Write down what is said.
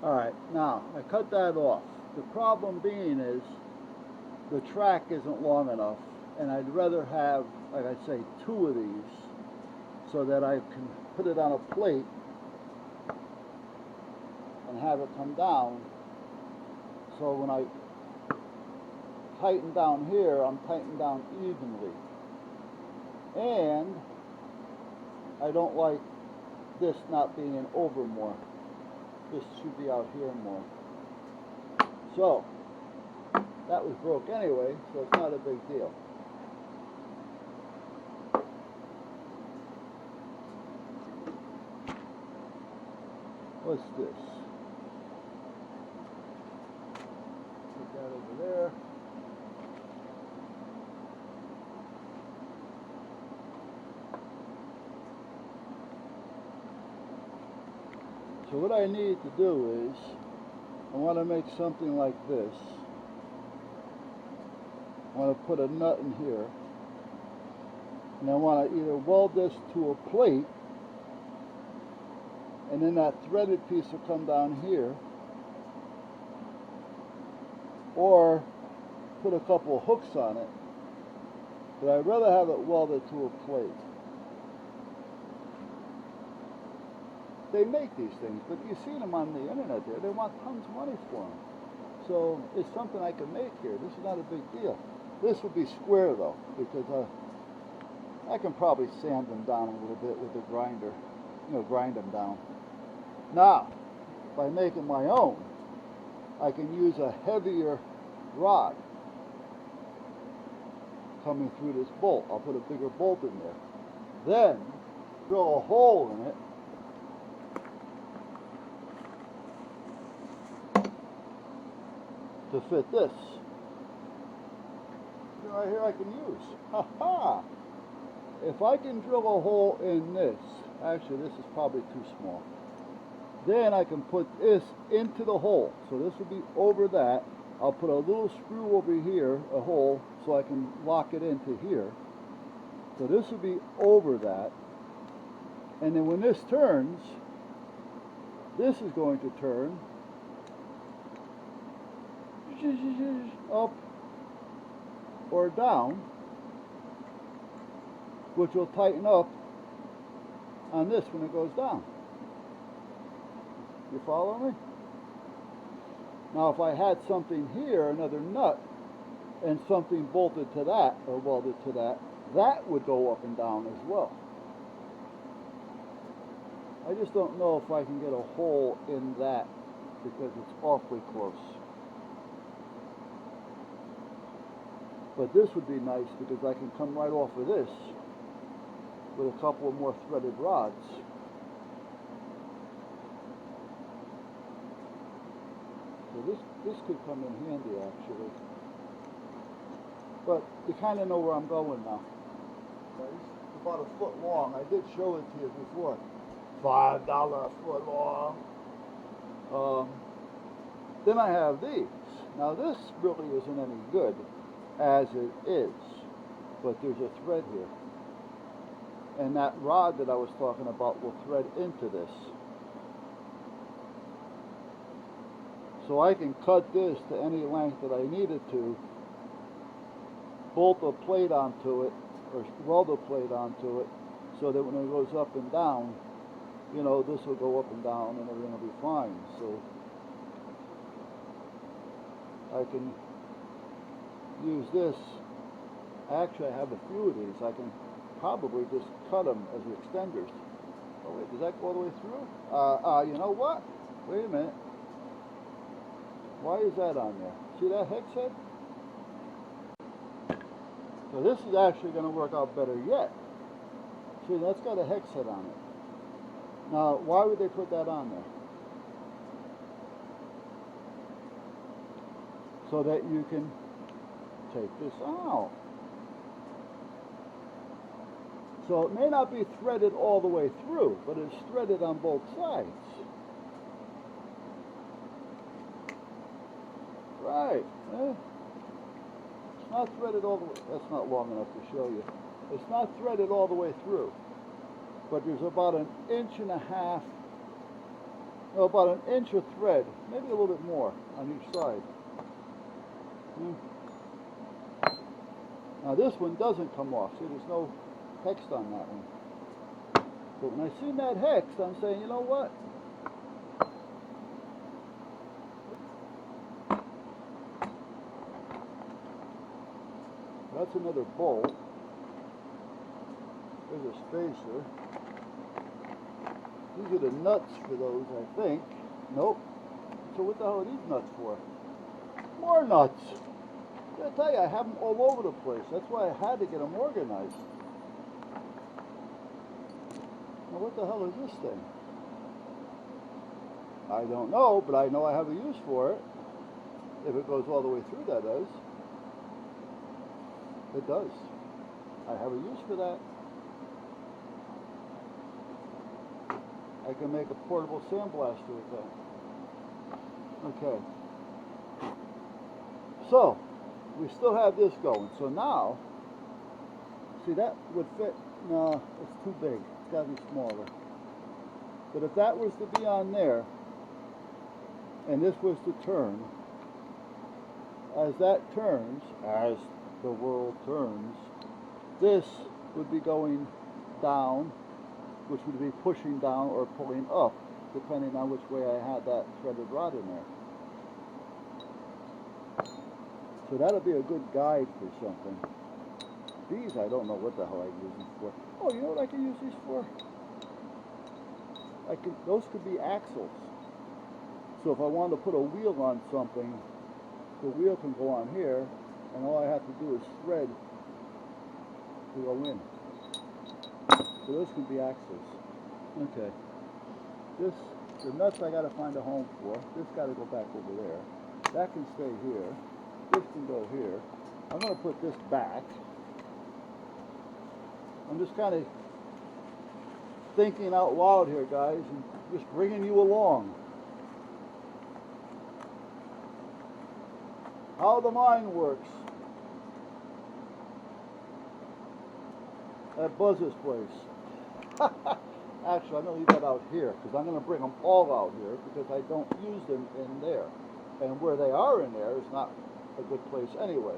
Alright, now I cut that off. The problem being is the track isn't long enough, and I'd rather have, like I say, two of these so that I can put it on a plate and have it come down. So when I tighten down here, I'm tightening down evenly. And I don't like this not being over more. This should be out here more. So that was broke anyway, so it's not a big deal. What's this? Put that over there. So what I need to do is, I want to make something like this. I want to put a nut in here, and I want to either weld this to a plate, and then that threaded piece will come down here, or put a couple of hooks on it, but I'd rather have it welded to a plate. They make these things, but you've seen them on the internet there. They want tons of money for them. So it's something I can make here. This is not a big deal. This would be square though, because I can probably sand them down a little bit with the grinder. Grind them down. Now, by making my own, I can use a heavier rod coming through this bolt. I'll put a bigger bolt in there. Then, drill a hole in it to fit this. Right here I can use. Ha ha! If I can drill a hole in this, actually this is probably too small. Then I can put this into the hole. So this will be over that. I'll put a little screw over here, a hole, so I can lock it into here. So this will be over that. And then when this turns, this is going to turn up or down, which will tighten up on this when it goes down. You follow me? Now if I had something here, another nut, and something bolted to that or welded to that, that would go up and down as well. I just don't know if I can get a hole in that because it's awfully close. But this would be nice because I can come right off of this with a couple of more threaded rods. So this could come in handy actually. But you kind of know where I'm going now. It's about a foot long. I did show it to you before. $5 a foot long. Then I have these. Now this really isn't any good as it is, but there's a thread here. And that rod that I was talking about will thread into this. So I can cut this to any length that I needed to, bolt a plate onto it, or weld a plate onto it, so that when it goes up and down, this will go up and down and everything will be fine. So I can use this. Actually, I have a few of these. I can probably just cut them as extenders. Oh wait, does that go all the way through? You know what? Wait a minute. Why is that on there? See that hex head? So this is actually going to work out better yet. See, that's got a hex head on it. Now, why would they put that on there? So that you can take this out. So it may not be threaded all the way through, but it's threaded on both sides. Right. It's not threaded all the way. That's not long enough to show you. It's not threaded all the way through, but there's about 1.5 inches Oh, about an inch of thread, maybe a little bit more on each side. Now this one doesn't come off. See, there's no hex on that one. But when I seen that hex, I'm saying, you know what? That's another bolt. There's a spacer. These are the nuts for those, I think. Nope. So what the hell are these nuts for? More nuts. I tell you, I have them all over the place. That's why I had to get them organized. Now what the hell is this thing? I don't know, but I know I have a use for it. If it goes all the way through, that does. It does. I have a use for that. I can make a portable sandblaster with that. Okay. So, we still have this going. So now, see, that would fit. No, it's too big. It's got to be smaller. But if that was to be on there, and this was to turn, as that turns, as the world turns, this would be going down, which would be pushing down or pulling up, depending on which way I had that threaded rod in there. So that'll be a good guide for something. These, I don't know what the hell I use them for. Oh, you know what I can use these for? Those could be axles. So if I wanted to put a wheel on something, the wheel can go on here, and all I have to do is thread to go in. So those can be axles. Okay. The nuts I got to find a home for. This got to go back over there. That can stay here. This can go here. I'm going to put this back. I'm just kind of thinking out loud here, guys, and just bringing you along. How the mind works. At Buzz's place. Actually, I'm going to leave that out here because I'm going to bring them all out here because I don't use them in there. And where they are in there is not a good place anyway.